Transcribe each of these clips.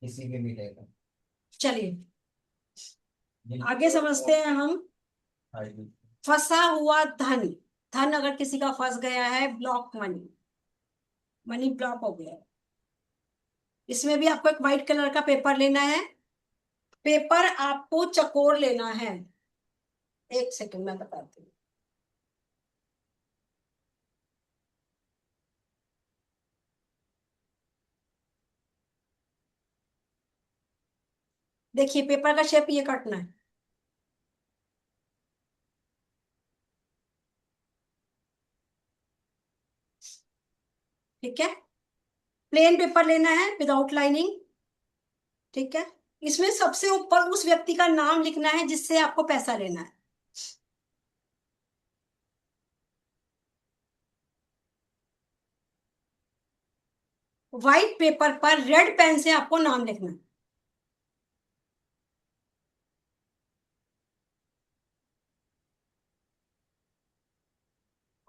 किसी के भी लेगा। चलिए आगे बिल्कुल। समझते हैं हम। आगे। फंसा हुआ धन। धन अगर किसी का फंस गया है, ब्लॉक मनी, मनी ब्लॉक हो गया है। इसमें भी आपको एक व्हाइट कलर का पेपर लेना है। पेपर आपको चकोर लेना है। एक सेकंड मैं बताती हूँ। देखिए पेपर का शेप ये काटना है। ठीक है। प्लेन पेपर लेना है विदाउट लाइनिंग। ठीक है। इसमें सबसे ऊपर उस व्यक्ति का नाम लिखना है जिससे आपको पैसा लेना है। व्हाइट पेपर पर रेड पेन से आपको नाम लिखना है।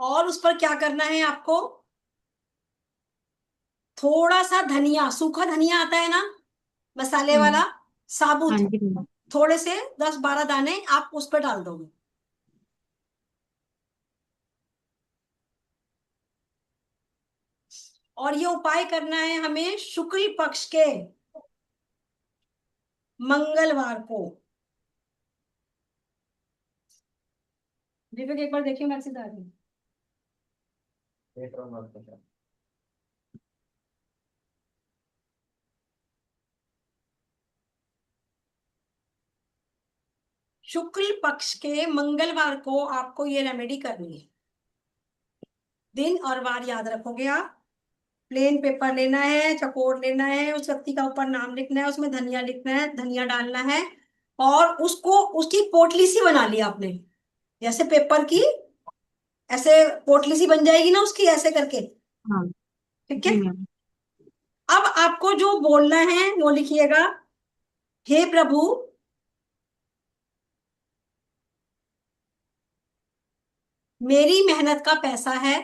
और उस पर क्या करना है आपको, थोड़ा सा धनिया, सूखा धनिया आता है ना, मसाले हम्म। वाला, हाँ साबुत, जी मैम। थोड़े से 10-12 दाने आप उस पर डाल दोगे। और ये उपाय करना है हमें शुक्ल पक्ष के मंगलवार को। दीपक एक बार देखिए मैसेज आ रही है। पेट्रोल मत बचा। शुक्ल पक्ष के मंगलवार को आपको ये रेमेडी करनी है। दिन और वार याद रखोगे आप। प्लेन पेपर लेना है, चकोर लेना है, उस व्यक्ति का ऊपर नाम लिखना है, उसमें धनिया लिखना है, धनिया डालना है। और उसको, उसकी पोटली सी बना ली आपने, जैसे पेपर की ऐसे पोटली सी बन जाएगी ना उसकी, ऐसे करके। हाँ ठीक है। जी मैम। अब आपको जो बोलना है वो लिखिएगा। हे प्रभु, मेरी मेहनत का पैसा है,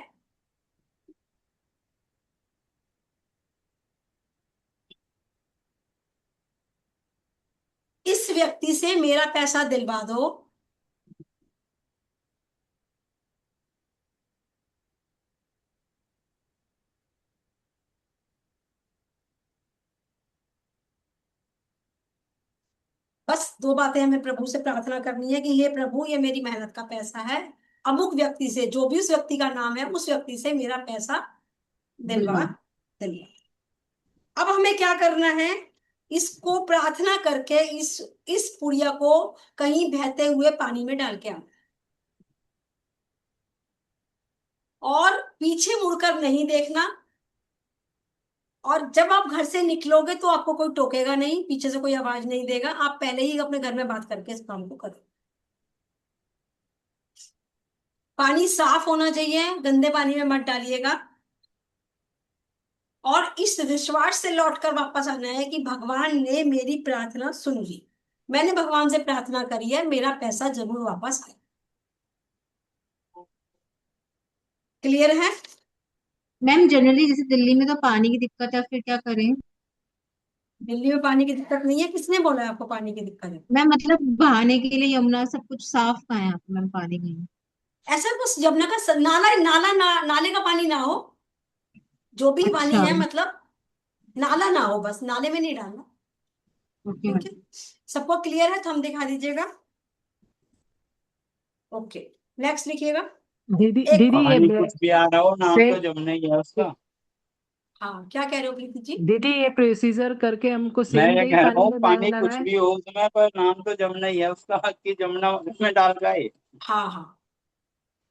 इस व्यक्ति से मेरा पैसा दिलवा दो। बस दो बातें हमें प्रभु से प्रार्थना करनी है कि हे प्रभु, ये मेरी मेहनत का पैसा है, अमुक व्यक्ति से, जो भी उस व्यक्ति का नाम है, उस व्यक्ति से मेरा पैसा दिलवा दिलवा। दिलवा। अब हमें क्या करना है, इसको प्रार्थना करके इस पुड़िया को कहीं बहते हुए पानी में डाल के आना। और पीछे मुड़कर नहीं देखना। और जब आप घर से निकलोगे तो आपको कोई टोकेगा नहीं, पीछे से कोई आवाज नहीं देगा, आप पहले ही अपने घर में बात करके इस काम को करो। पानी साफ होना चाहिए, गंदे पानी में मत डालिएगा। और इस विश्वास से लौटकर वापस आना है कि भगवान ने मेरी प्रार्थना सुन ली, मैंने भगवान से प्रार्थना करी है, मेरा पैसा जरूर वापस आए। क्लियर है। मैम जनरली जैसे दिल्ली में तो पानी की दिक्कत है, फिर क्या करें? दिल्ली में पानी की दिक्कत नहीं है, किसने बोला है आपको पानी की दिक्कत है? मैम मतलब बहाने के लिए यमुना सब कुछ साफ कहाँ है यहाँ पे मैम, पानी नहीं। ऐसा कुछ यमुना का नाला नाला नाले का पानी ना हो, जो भी पानी अच्छा। है मतलब नाला ना हो, बस नाले में नहीं डालना। ओके ठीक मैम। है। सबको क्लियर है तो हम दिखा दीजिएगा। ओके। नेक्स्ट लिखिएगा। दीदी एक दीदी ये कहानी कुछ भी आ रहा हो, नाम तो सेम। जमना ही है उसका। हाँ क्या कह रहे हो प्रीति जी? दीदी ये प्रोसीजर करके हमको मैं सेम ये डे ही कह रहा पानी हूँ, में पानी बहाना कुछ है। भी हो उसमें, पर नाम तो जमना ही है उसका, कि जमना उसमें डाल गए। हाँ हाँ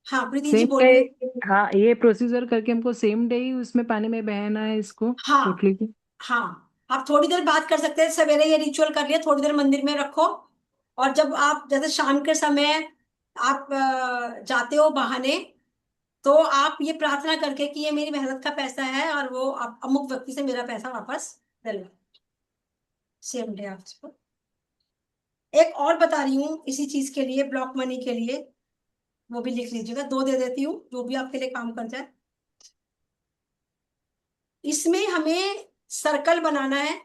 हाँ प्रीति जी सेम डे। बोलिए। हाँ ये प्रोसीजर करके हमको सेम डे ही उसमें पानी में बहाना है इसको। हाँ पोटली को। हाँ, आप थोड़ी देर बात कर सकते हैं, सवेरे ये रिचुअल कर लिया, थोड़ी देर मंदिर में रखो। और जब आप जैसे शाम के समय आप जाते हो बहाने, तो आप ये प्रार्थना करके कि ये मेरी मेहनत का पैसा है और वो आप अमुक व्यक्ति से मेरा पैसा वापस दिलवा, सेम डे आपको। एक और बता रही हूँ इसी चीज के लिए, ब्लॉक मनी के लिए, वो भी लिख लीजिएगा, दो दे देती हूँ जो भी आपके लिए काम कर जाए। इसमें हमें सर्कल बनाना है।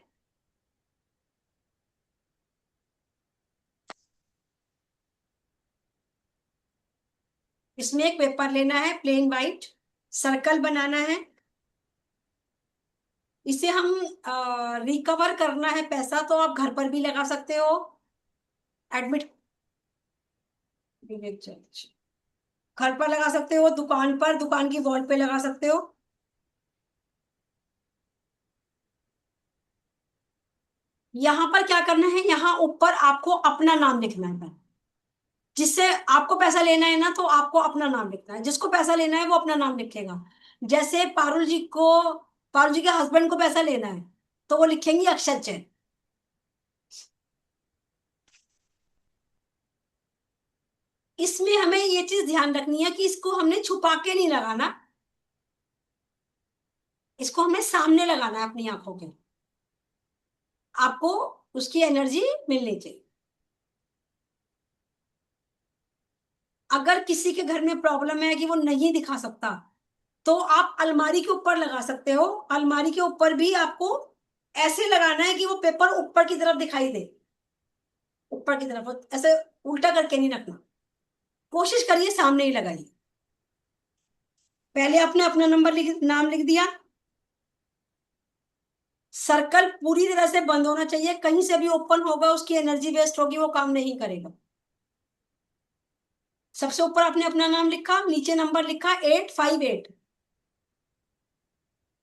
इसमें एक पेपर लेना है प्लेन वाइट, सर्कल बनाना है, इसे हम रिकवर करना है पैसा, तो आप घर पर भी लगा सकते हो, एडमिट घर पर लगा सकते हो, दुकान पर, दुकान की वॉल पे लगा सकते हो। यहां पर क्या करना है, यहाँ ऊपर आपको अपना नाम लिखना है। जिससे आपको पैसा लेना है ना, तो आपको अपना नाम लिखना है, जिसको पैसा लेना है वो अपना नाम लिखेगा। जैसे पारुल जी के हस्बैंड को पैसा लेना है, तो वो लिखेंगी अक्षत जैन। इसमें हमें ये चीज ध्यान रखनी है कि इसको हमने छुपा के नहीं लगाना, इसको हमें सामने लगाना है अपनी आंखों के, आपको उसकी एनर्जी मिलनी चाहिए। अगर किसी के घर में प्रॉब्लम है कि वो नहीं दिखा सकता, तो आप अलमारी के ऊपर लगा सकते हो। अलमारी के ऊपर भी आपको ऐसे लगाना है कि वो पेपर ऊपर की तरफ दिखाई दे, ऊपर की तरफ, ऐसे उल्टा करके नहीं रखना, कोशिश करिए सामने ही लगाइए। पहले आपने अपना नाम लिख दिया, सर्कल पूरी तरह से बंद होना चाहिए, कहीं से भी ओपन होगा उसकी एनर्जी वेस्ट होगी, वो काम नहीं करेगा। सबसे ऊपर आपने अपना नाम लिखा, नीचे नंबर लिखा 858,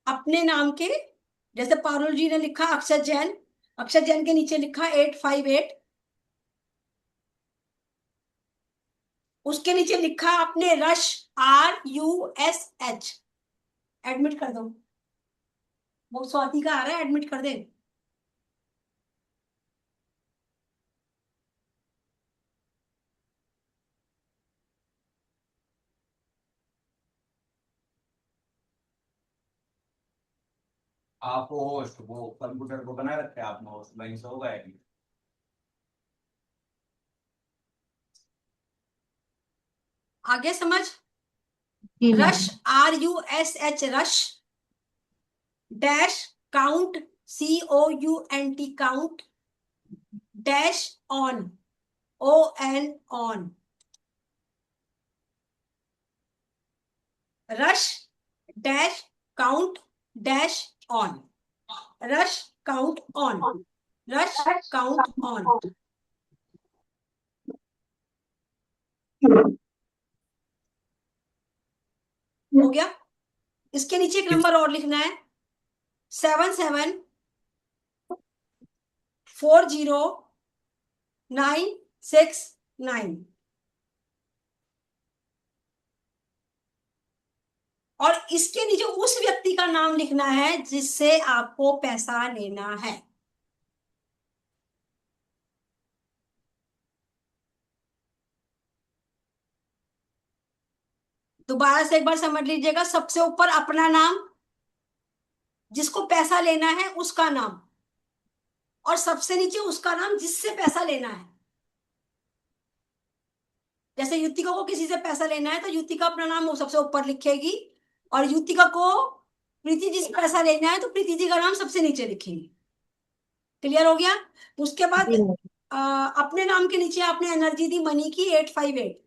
अपने नाम के, जैसे पारुल जी ने लिखा अक्षत जैन, अक्षत जैन के नीचे लिखा 858, उसके नीचे लिखा आपने रश, RUSH, एडमिट कर दो। वो स्वाति का आ रहा है, एडमिट कर दे। आप होस्ट वो कंप्यूटर को बना रखे हैं आपने, होस्ट लाइन से होगा है। आगे समझ। जी rush, ma'am. RUSH, rush, dash count, COUNT, count, dash on, ON, on, rush dash count dash on, rush count on, rush count on. हो गया। इसके नीचे एक नंबर और लिखना है, 77409669, और इसके नीचे उस व्यक्ति का नाम लिखना है जिससे आपको पैसा लेना है। दोबारा से एक बार समझ लीजिएगा, सबसे ऊपर अपना नाम, जिसको पैसा लेना है उसका नाम, और सबसे नीचे उसका नाम जिससे पैसा लेना है। जैसे युतिका को किसी से पैसा लेना है, तो युतिका अपना नाम वो सबसे ऊपर लिखेगी, और युतिका को प्रीति जी से पैसा लेना है, तो प्रीति जी का नाम सबसे नीचे लिखेगी। क्लियर हो गया। उसके बाद जी मैम। अपने नाम के नीचे आपने एनर्जी दी मनी की 858,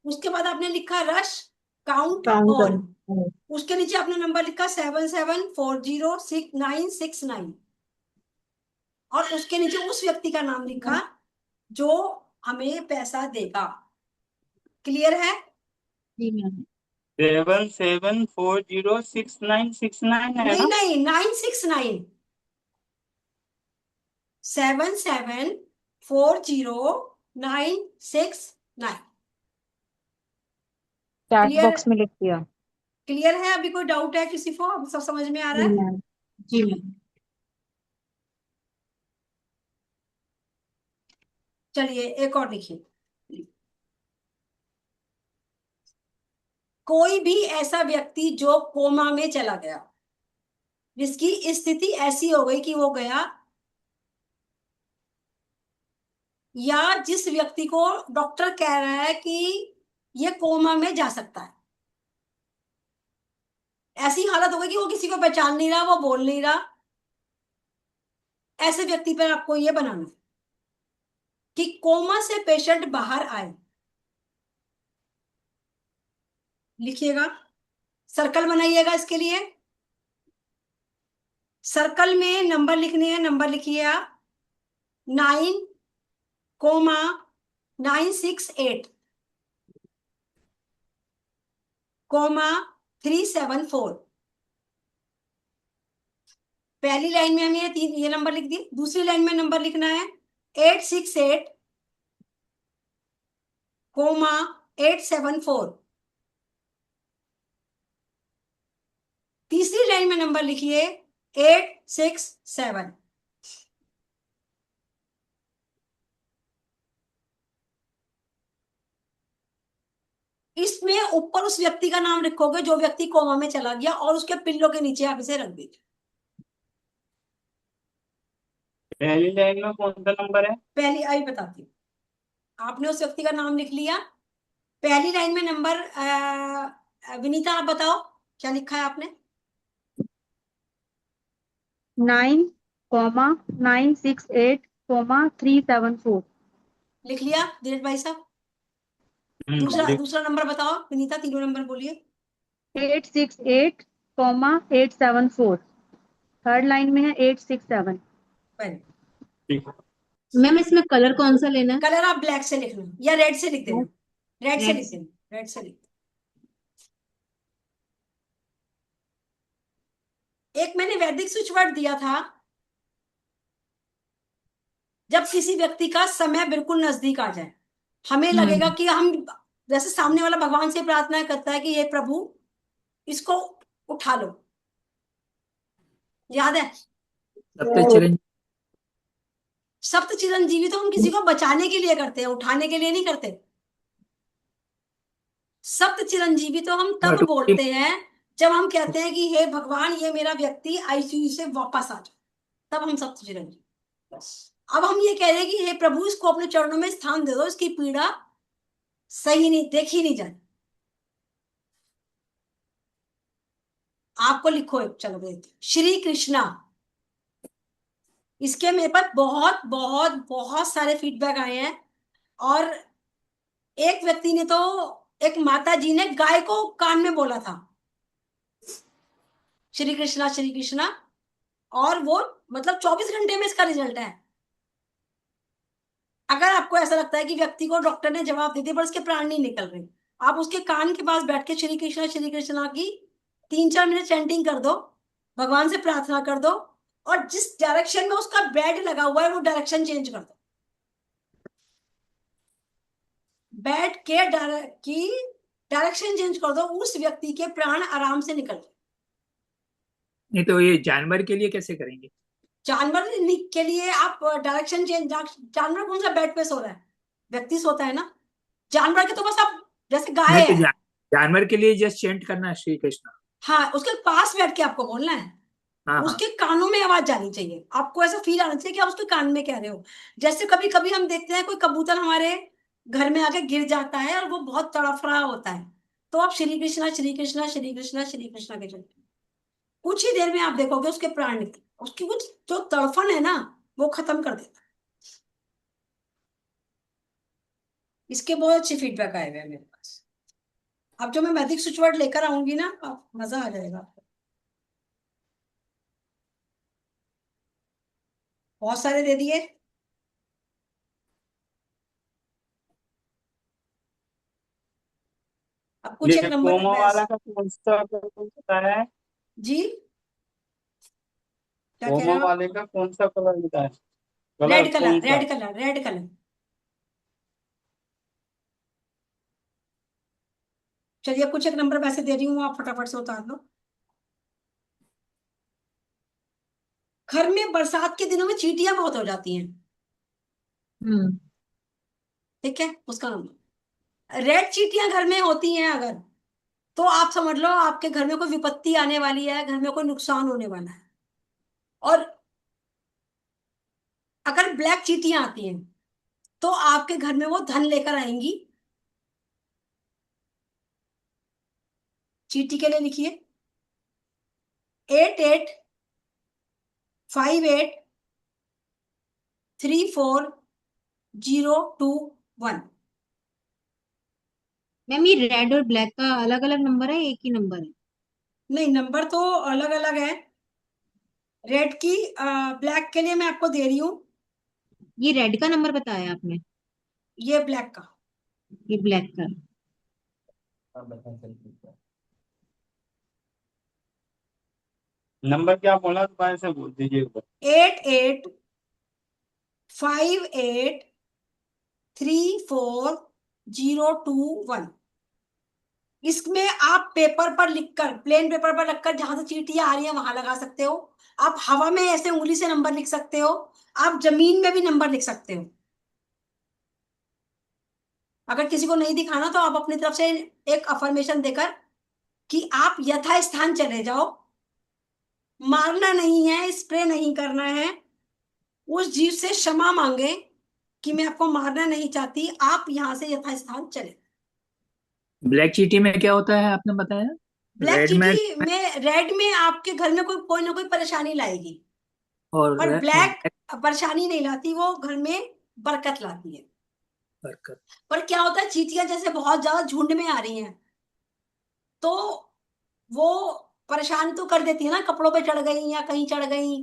उसके बाद आपने लिखा रश काउंट काउंटर। ऑन, उसके नीचे आपने नंबर लिखा 77406969, और उसके नीचे उस व्यक्ति का नाम लिखा जो हमें पैसा देगा। क्लियर है। जी मैम। 77406969 है नहीं ना? नहीं, 969, 77409669। Chat clear. बॉक्स में लिख दिया। क्लियर है। अभी कोई डाउट है किसी को, अब सब समझ में आ रहा जी है। मैम। जी मैम। चलिए एक और लिखिए, कोई भी ऐसा व्यक्ति जो कोमा में चला गया, जिसकी स्थिति ऐसी हो गई कि वो गया, या जिस व्यक्ति को डॉक्टर कह रहा है कि ये कोमा में जा सकता है, ऐसी हालत हो गई कि वो किसी को पहचान नहीं रहा, वो बोल नहीं रहा, ऐसे व्यक्ति पर आपको ये बनाना है कि कोमा से पेशेंट बाहर आए, लिखिएगा, सर्कल बनाइएगा इसके लिए। सर्कल में नंबर लिखने हैं, नंबर लिखिए आप 9,968 374। पहली लाइन में हमने ये नंबर लिख दिए। दूसरी लाइन में नंबर लिखना है 868 874। तीसरी लाइन में नंबर लिखिए 867। इसमें ऊपर उस व्यक्ति का नाम लिखोगे जो व्यक्ति कोमा में चला गया, और उसके पिल्लों के नीचे आप इसे रख दीजिए। पहली लाइन में कौन सा नंबर है? पहली आई बताती हूँ। आपने उस व्यक्ति का नाम लिख लिया। पहली लाइन में नंबर विनीता आप बताओ क्या लिखा है आपने? 9,968,374। लिख लिया धीरज भाई साहब? दूसरा नंबर बताओ विनीता, तीनों नंबर बोलिए। 868,874। थर्ड लाइन में है 867। मैम इसमें कलर कौन सा लेना है? कलर आप ब्लैक से लिखना या रेड से लिख देना। रेड से लिख देना, रेड से लिख देना। एक मैंने वैदिक स्विच वर्ड दिया था, जब किसी व्यक्ति का समय बिल्कुल नजदीक आ जाए, हमें लगेगा कि हम, जैसे सामने वाला भगवान से प्रार्थना करता है कि ये प्रभु इसको उठा लो, याद है? सप्त चिरंजीवी तो हम किसी को बचाने के लिए करते हैं, उठाने के लिए नहीं करते। सप्त चिरंजीवी तो हम तब बोलते हैं जब हम कहते हैं कि हे भगवान ये मेरा व्यक्ति आईसीयू से वापस आ जाए, तब हम सप्त चिरंजीवी। अब हम ये कह रहे हैं कि हे प्रभु इसको अपने चरणों में स्थान दे दो, इसकी पीड़ा सही नहीं देखी नहीं जाए। आपको लिखो, चलो देखते श्री कृष्णा। इसके मेरे पास बहुत बहुत बहुत सारे फीडबैक आए हैं, और एक व्यक्ति ने तो, एक माता जी ने गाय को कान में बोला था श्री कृष्णा श्री कृष्णा, और वो मतलब 24 घंटे में इसका रिजल्ट है। अगर आपको ऐसा लगता है कि व्यक्ति को डॉक्टर ने जवाब दे दिया पर उसके प्राण नहीं निकल रहे, आप उसके कान के पास बैठ के श्री कृष्णा की 3-4 मिनट चैंटिंग कर दो, भगवान से प्रार्थना कर दो, और जिस डायरेक्शन में उसका बेड लगा हुआ है वो डायरेक्शन चेंज कर दो। बेड के की डायरेक्शन चेंज कर दो, उस व्यक्ति के प्राण आराम से निकल जाए। नहीं तो ये जानवर के लिए कैसे करेंगे? जानवर के लिए आप डायरेक्शन चेंज, जानवर कौन सा बेड पे सो रहा है? व्यक्ति सोता है ना। जानवर के तो बस आप, जैसे गाय नहीं तो है, जानवर के लिए जस्ट चेंट करना है श्री कृष्ण। हाँ उसके पास बैठ के आपको बोलना है। हाँ हाँ उसके कानों में आवाज जानी चाहिए, आपको ऐसा फील आना चाहिए कि आप उसके कान में कह रहे हो। जैसे कभी कभी हम देखते हैं कोई कबूतर हमारे घर में आके गिर जाता है और वो बहुत तड़फ रहा होता है, तो आप श्री कृष्णा श्री कृष्णा श्री कृष्णा श्री कृष्णा के चलते कुछ ही देर में आप देखोगे उसके प्राण निकले, उसकी कुछ जो तड़फन है ना वो खत्म कर देता है। इसके बहुत अच्छे फीडबैक आए हुए हैं मेरे पास। अब जो मैं मैजिक स्विच वर्ड लेकर आऊंगी ना, आप मजा आ जाएगा आपको। बहुत सारे दे दिए। अब कुछ एक ये नंबर कोमा वाला का कौन सा कलर बताया है? जी क्या कह कोमा रहे हो? वाले का कौन सा कलर बताया? रेड कलर, कौन सा? Red colour, red colour. चलिए कुछ एक नंबर वैसे दे रही हूँ, आप फटाफट से उतार लो। घर में बरसात के दिनों में चींटियां बहुत हो जाती हैं, ठीक है? उसका नंबर, रेड चींटियां घर में होती हैं अगर, तो आप समझ लो आपके घर में कोई विपत्ति आने वाली है, घर में कोई नुकसान होने वाला है। और अगर ब्लैक चींटियां आती हैं तो आपके घर में वो धन लेकर आएंगी। चींटी के लिए लिखिए 88583402 1। मैम ये रेड और ब्लैक का अलग अलग नंबर है, एक ही नंबर है? नहीं, नंबर तो अलग अलग है। रेड की ब्लैक के लिए मैं आपको दे रही हूँ, ये रेड का नंबर बताया आपने, ये ब्लैक का। ये ब्लैक का। नंबर क्या बोला, दोबारा से बोल दीजिए एक बार। 88583402 1। इसमें आप पेपर पर लिखकर, प्लेन पेपर पर लिखकर, जहां से चींटियां आ रही हैं वहां लगा सकते हो। आप हवा में ऐसे उंगली से नंबर लिख सकते हो। आप जमीन में भी नंबर लिख सकते हो। अगर किसी को नहीं दिखाना तो आप अपनी तरफ से एक अफर्मेशन देकर कि आप यथास्थान चले जाओ, मारना नहीं है, स्प्रे नहीं करना है, उस जीव से क्षमा मांगे कि मैं आपको मारना नहीं चाहती, आप यहां से यथास्थान चले। ब्लैक चीटी में क्या होता है आपने बताया? ब्लैक रेड में चीटी में, रेड में आपके घर में कोई ना कोई परेशानी लाएगी, और पर ब्लैक ब्लैक परेशानी नहीं लाती, वो घर में बरकत लाती है। बरकत। पर क्या होता है, चींटियां जैसे बहुत ज्यादा झुंड में आ रही हैं तो वो परेशान तो कर देती है ना, कपड़ों पे चढ़ गई या कहीं चढ़ गई,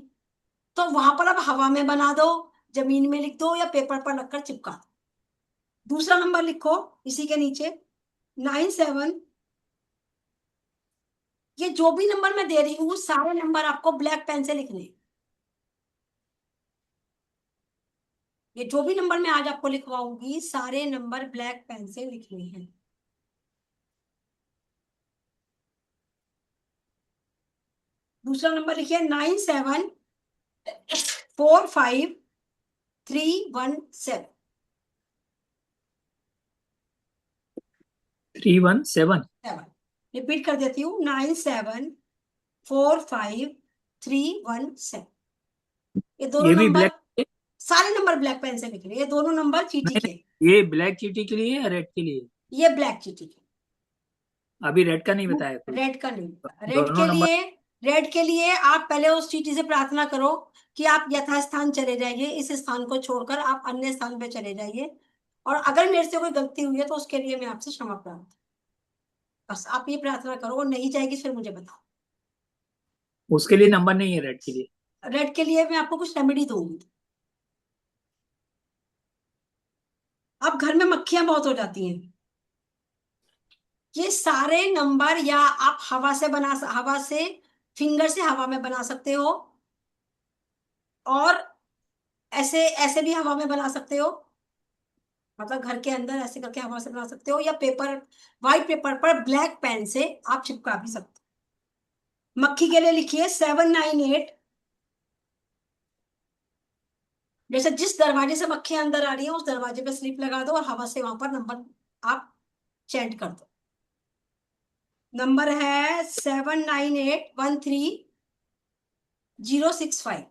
तो वहां पर आप हवा में बना दो, जमीन में लिख दो या पेपर पर रखकर चिपका दो। दूसरा नंबर लिखो इसी के नीचे, 97। ये जो भी नंबर मैं दे रही हूँ सारे नंबर आपको ब्लैक पेन से लिखने हैं। ये जो भी नंबर मैं आज आपको लिखवाऊंगी सारे नंबर ब्लैक पेन से लिखने हैं। दूसरा नंबर लिखिए 9745317। 317। रिपीट कर देती हूँ, 9745317। ये दोनों ये भी नंबर, ब्लैक? सारे नंबर ब्लैक पेन से लिख रहे हैं, ये दोनों नंबर चीटी नहीं, के। ये ब्लैक चीटी के लिए या रेड के लिए? ये ब्लैक चीटी के। अभी रेड का नहीं बताया कोई। रेड का नहीं। रेड दोनों के नंबर। लिए, रेड के लिए आप पहले उस चीटी से प्रार्थना करो कि आप यथास्थान चले जाइए, इस स्थान को छोड़कर आप अन्य स्थान पे चले जाइए, और अगर मेरे से कोई गलती हुई है तो उसके लिए मैं आपसे क्षमा प्रार्थना। बस आप ये प्रार्थना करो, और नहीं जाएगी फिर मुझे बताओ। उसके लिए नंबर नहीं है रेड के लिए? रेड के लिए मैं आपको कुछ रेमेडी दूंगी। अब घर में मक्खियां बहुत हो जाती हैं, ये सारे नंबर या आप हवा से, फिंगर से हवा में बना सकते हो, और ऐसे ऐसे भी हवा में बना सकते हो, मतलब घर के अंदर ऐसे करके हवा से बना सकते हो, या पेपर, व्हाइट पेपर पर ब्लैक पेन से आप चिपका भी सकते हो। मक्खी के लिए लिखिए 798। जैसे जिस दरवाजे से मक्खियां अंदर आ रही है उस दरवाजे पे स्लिप लगा दो और हवा से वहां पर नंबर आप चेंट कर दो। नंबर है 79813 065।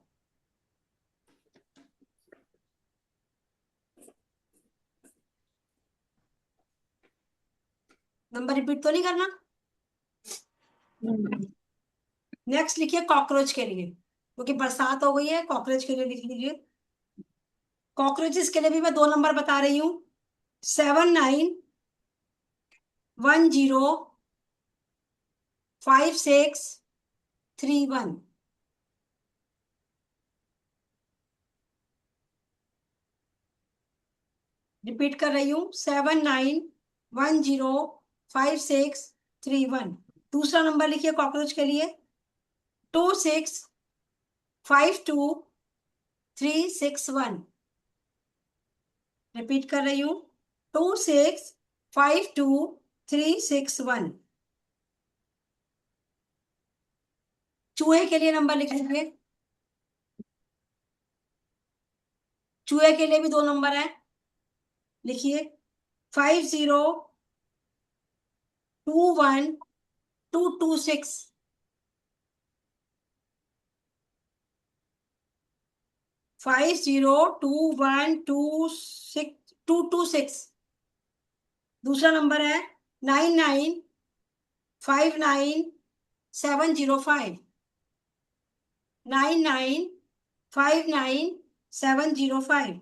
नंबर रिपीट तो नहीं करना। नेक्स्ट लिखिए कॉकरोच के लिए, क्योंकि बरसात हो गई है, कॉकरोच के लिए लिख लीजिए। कॉकरोचेस के लिए भी मैं दो नंबर बता रही हूँ, 79105631। रिपीट कर रही हूँ, 79105631। दूसरा नंबर लिखिए कॉकरोच के लिए, 2652361। रिपीट कर रही हूँ, 2652361। चूहे के लिए नंबर लिख लीजिए, चूहे के लिए भी दो नंबर है, लिखिए 5021226। 5021226। दूसरा नंबर है 99599705। 99599705।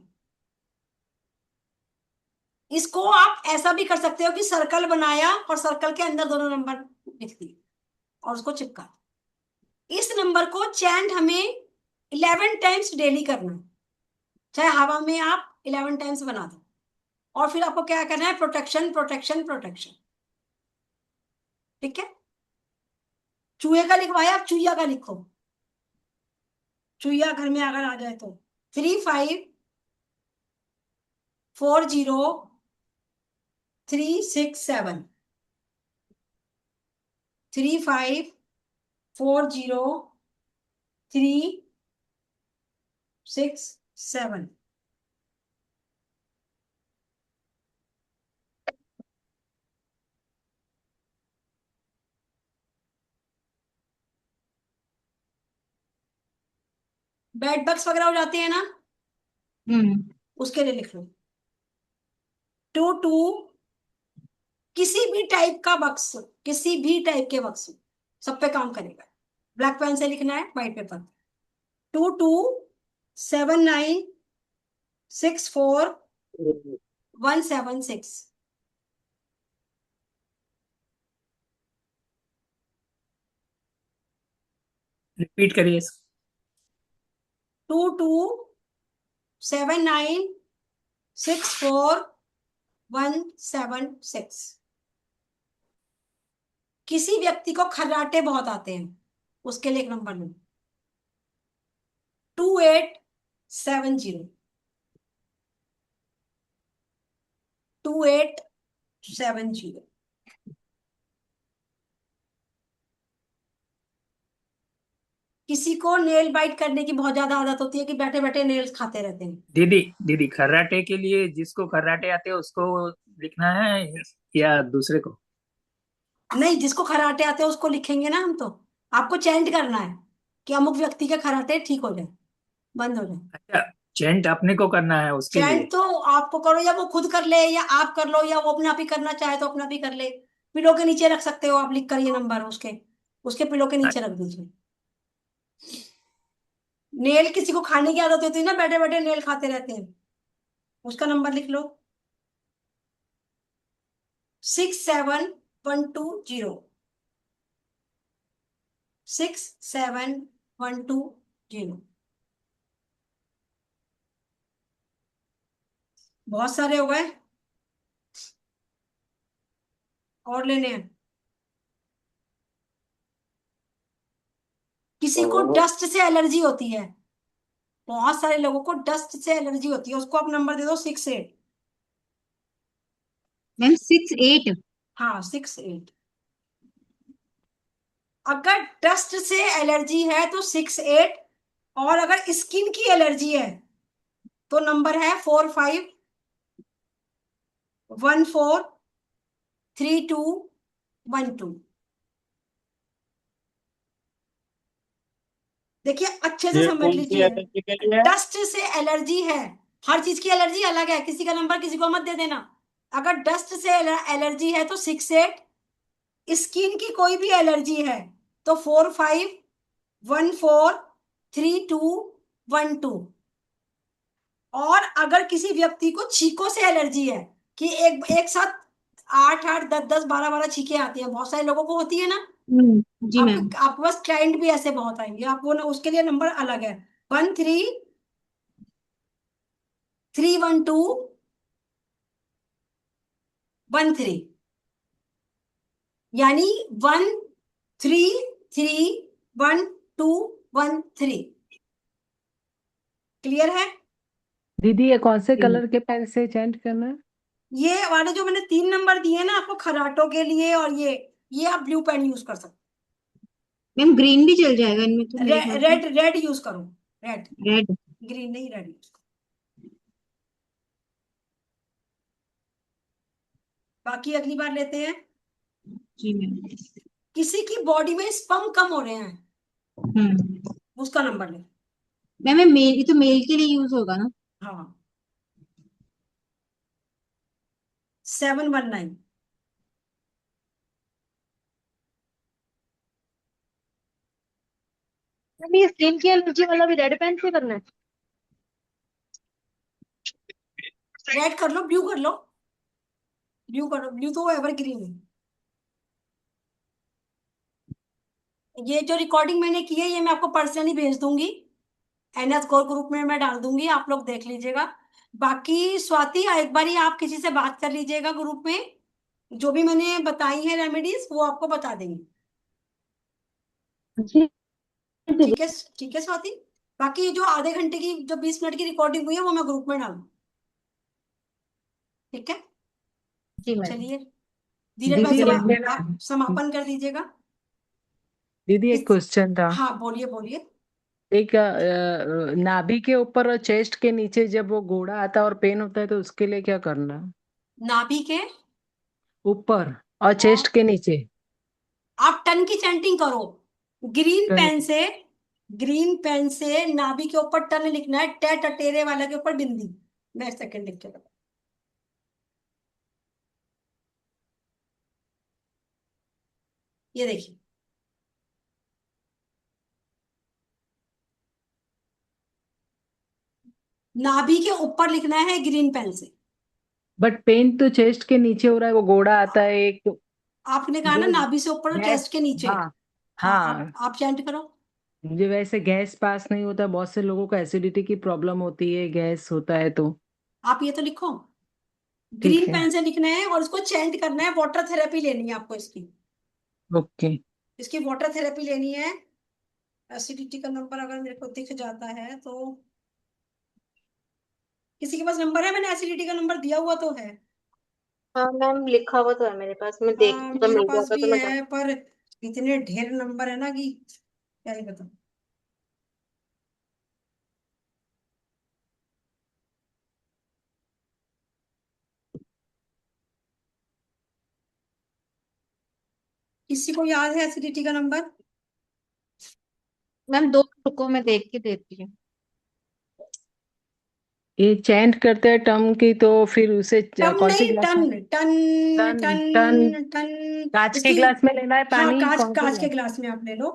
इसको आप ऐसा भी कर सकते हो कि सर्कल बनाया और सर्कल के अंदर दोनों नंबर लिख दिए और उसको चिपका दिया। इस नंबर को चैंट हमें 11 टाइम्स डेली करना है, चाहे हवा में आप 11 टाइम्स बना दो। और फिर आपको क्या करना है, प्रोटेक्शन प्रोटेक्शन प्रोटेक्शन। ठीक है, चूहे का लिखवाया, आप चूहिया का लिखो। चूहिया घर में अगर आ जाए तो 3540 367 3540 367। बेड बग्स वगैरह हो जाते हैं ना, उसके लिए लिख लो 22 किसी भी टाइप का बक्स, किसी भी टाइप के बक्स सब पे काम करेगा। ब्लैक पेन से लिखना है, व्हाइट पेपर। 227964 176। रिपीट करिए। 227964 176। किसी व्यक्ति को खर्राटे बहुत आते हैं, उसके लिए एक नंबर लो 2870 2870। किसी को नेल बाइट करने की बहुत ज्यादा आदत होती है कि बैठे बैठे नेल्स खाते रहते हैं। दीदी दीदी खर्राटे के लिए जिसको खर्राटे आते हैं उसको लिखना है या दूसरे को? नहीं, जिसको खराटे आते हैं उसको लिखेंगे ना हम तो। आपको चैंट करना है कि अमुक व्यक्ति के खराटे ठीक हो जाए, बंद हो जाए। अच्छा, चेंट अपने को करना है उसके लिए? चैंट तो आपको करो, या वो खुद कर ले या आप कर लो, या वो अपना भी करना चाहे तो अपना भी कर ले। पिलो के नीचे रख सकते हो आप, लिख कर ये नंबर उसके उसके पिलो के नीचे रख दीजिए। नेल किसी को खाने की आदत होती है ना, बैठे बैठे नेल खाते रहते हैं, उसका नंबर लिख लो 67120 67120। बहुत सारे हो गए, और लेने हैं। किसी को डस्ट से एलर्जी होती है, बहुत सारे लोगों को डस्ट से एलर्जी होती है, उसको आप नंबर दे दो 68। मैम 68। हाँ 68। अगर डस्ट से एलर्जी है तो 68, और अगर स्किन की एलर्जी है तो नंबर है 45143212। देखिए अच्छे से ये समझ कौन सी लीजिए, एलर्जी के लिए है? डस्ट से एलर्जी है। हर चीज की एलर्जी अलग है, किसी का नंबर किसी को मत दे देना। अगर डस्ट से एलर्जी है तो 68, स्किन की कोई भी एलर्जी है तो 45143212। और अगर किसी व्यक्ति को छींकों से एलर्जी है कि एक एक साथ 8 8 10 10 12 12 छींकें आती हैं, बहुत सारे लोगों को होती है ना। जी मैम। आपके पास क्लाइंट भी ऐसे बहुत आएंगे, आप वो उसके लिए नंबर अलग है 1331213, यानी 1331213। क्लियर है? दीदी ये कौन से कलर के पेन से चेंट करना है? ये वाले जो मैंने 3 नंबर दिए ना आपको खराटों के लिए, और ये आप ब्लू पेन यूज कर सकते मैम ग्रीन भी चल जाएगा इनमें तो हो। मेरे ख्याल से। रेड रेड यूज करो, रेड, रेड। ग्रीन नहीं, रेड यूज करो। बाकी अगली बार लेते हैं। जी मैम। किसी की बॉडी में स्पर्म कम हो रहे हैं, उसका नंबर ले। मैम मेल, ये तो मेल के लिए यूज होगा ना? हाँ 719। मैम ये स्किन की एलर्जी वाला भी रेड पेन से करना है? रेड कर लो, ब्लू कर लो। ब्लू करो, ब्लू तो एवरग्रीन है। ये जो रिकॉर्डिंग मैंने की है ये मैं आपको पर्सनली भेज दूंगी, एनएस कोर ग्रुप में मैं डाल दूंगी, आप लोग देख लीजिएगा। बाकी स्वाति एक बारी आप किसी से बात कर लीजिएगा ग्रुप में, जो भी मैंने बताई है रेमेडीज वो आपको बता देंगे। जी दीदी। ठीक है, ठीक है स्वाति। बाकी जो आधे घंटे की, जो 20 मिनट की रिकॉर्डिंग हुई है वो मैं ग्रुप में डालूँ, ठीक है। जी मैडम। चलिए धीरज भाई दीदी सब मेरा आप समापन कर दीजिएगा। दीदी एक इस क्वेश्चन था। हाँ बोलिए बोलिए। एक नाभि के ऊपर और चेस्ट के नीचे जब वो घोड़ा आता है और पेन होता है तो उसके लिए क्या करना है? नाभि के ऊपर और और चेस्ट के नीचे। आप टन की चैंटिंग करो, ग्रीन टन पेन से, ग्रीन पेन से नाभि के ऊपर टन लिखना है, टे टटेरे वाला के ऊपर बिंदी। मैं सेकंड लिख के बताऊं। ये देखिए, नाभि के ऊपर लिखना है ग्रीन पेन से। बट पेन तो चेस्ट के नीचे हो रहा है, वो घोड़ा आता है एक आपने कहा ना जो नाभि से ऊपर और गैस। चेस्ट के नीचे। हाँ हाँ हाँ। आप चैंट करो। मुझे वैसे गैस पास नहीं होता, बहुत से लोगों को एसिडिटी की प्रॉब्लम होती है, गैस होता है तो। आप ये तो लिखो, ठीक ग्रीन है। पेन से लिखना है और इसको चैंट करना है, वाटर थेरेपी लेनी है आपको इसकी, ओके। इसकी वाटर थेरेपी लेनी है। एसिडिटी का नंबर अगर मेरे को दिख जाता है तो, किसी के पास नंबर है? मैंने एसिडिटी का नंबर दिया हुआ तो है। हाँ मैम, लिखा हुआ तो है मेरे पास, मैं देख अगर मेरे मिल पास जाता भी तो मैं है पर इतने ढेर नंबर है ना कि क्या ही बताऊं। किसी को याद है एसिडिटी का नंबर? मैम दो रुको मैं देख के देती हूँ। ये चैंट करते हैं टर्म की, तो फिर उसे टन कौन सी नहीं, ग्लास टन में? Ton ton ton. Ton ton. कांच के इसकी, ग्लास में लेना है हाँ पानी, कांच, कौन सा कांच के ग्लास? गिलास में आप ले लो।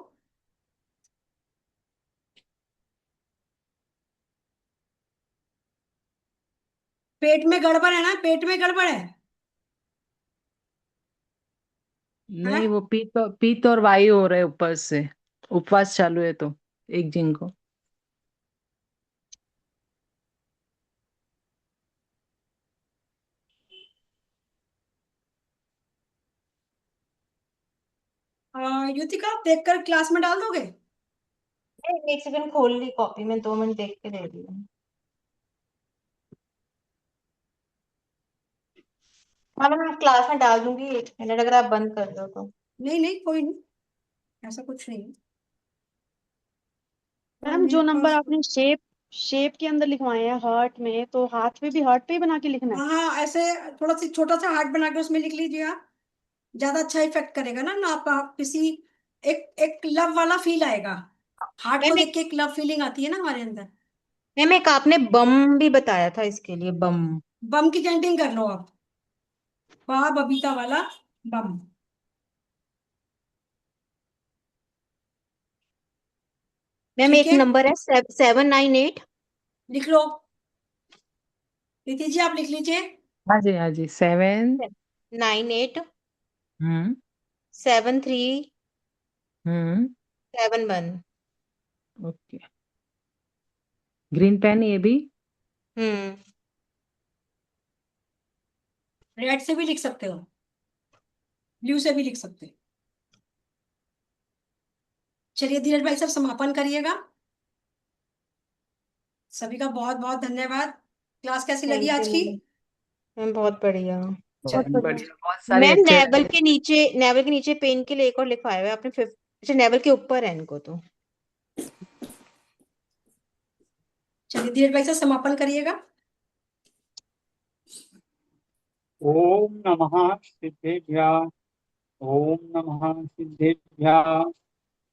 पेट में गड़बड़ है ना, पेट में गड़बड़ है ना? नहीं, वो पित्त और वायु हो रहे ऊपर से, उपवास चालू है तो एक जिन को। युतिका आप देखकर क्लास में डाल दोगे? एक सेकंड खोल ली कॉपी में, 2 मिनट देख के दे रही हूँ। हाँ मैं क्लास में डाल दूंगी, 1 मिनट अगर आप बंद कर दो तो। नहीं नहीं कोई नहीं, ऐसा कुछ नहीं है। मैम मेरे जो नंबर पास, आपने शेप शेप के अंदर लिखवाए हैं हार्ट में, तो हाथ में भी हार्ट पे ही बना के लिखना है? हाँ हाँ, ऐसे थोड़ा सा छोटा सा हार्ट बना के उसमें लिख लीजिए आप, ज्यादा अच्छा इफेक्ट करेगा ना ना आप किसी, एक एक लव वाला फील आएगा, हार्ट को मैम देख के एक लव फीलिंग आती है ना हमारे अंदर। मैम एक आपने बम भी बताया था इसके लिए, बम। बम की चैंटिंग कर लो आप, वाह बबीता वाला बम। मैम ठीक एक है, नंबर है 798। लिख लो। नीति जी आप लिख लीजिए। हाँ जी हाँ जी, 7। 98 हम्म 73 हम्म 71। ओके। ग्रीन पेन ये भी। हम्म। रेड से भी लिख सकते हो, ब्लू से भी लिख सकते हो। चलिए धीरज भाई सब समापन करिएगा। सभी का बहुत बहुत धन्यवाद। क्लास कैसी लगी थैंक यू आज की? मैम। मैम बहुत बढ़िया। बहुत चलिए, बढ़िया। बढ़िया, बहुत सारे मैम अच्छे। नेवल के नीचे पेन के लिए एक और लिखवाया हुआ है आपने, 5। अच्छा नेवल के ऊपर है इनको तो। चलिए धीरज भाई सब समापन करिएगा। ओम नमः सिद्धेभ्यः। ओम नमः सिद्धेभ्यः।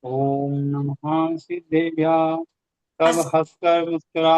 ओम नमः सिद्धेभ्यः। सब अस- हंसकर मुस्कुरा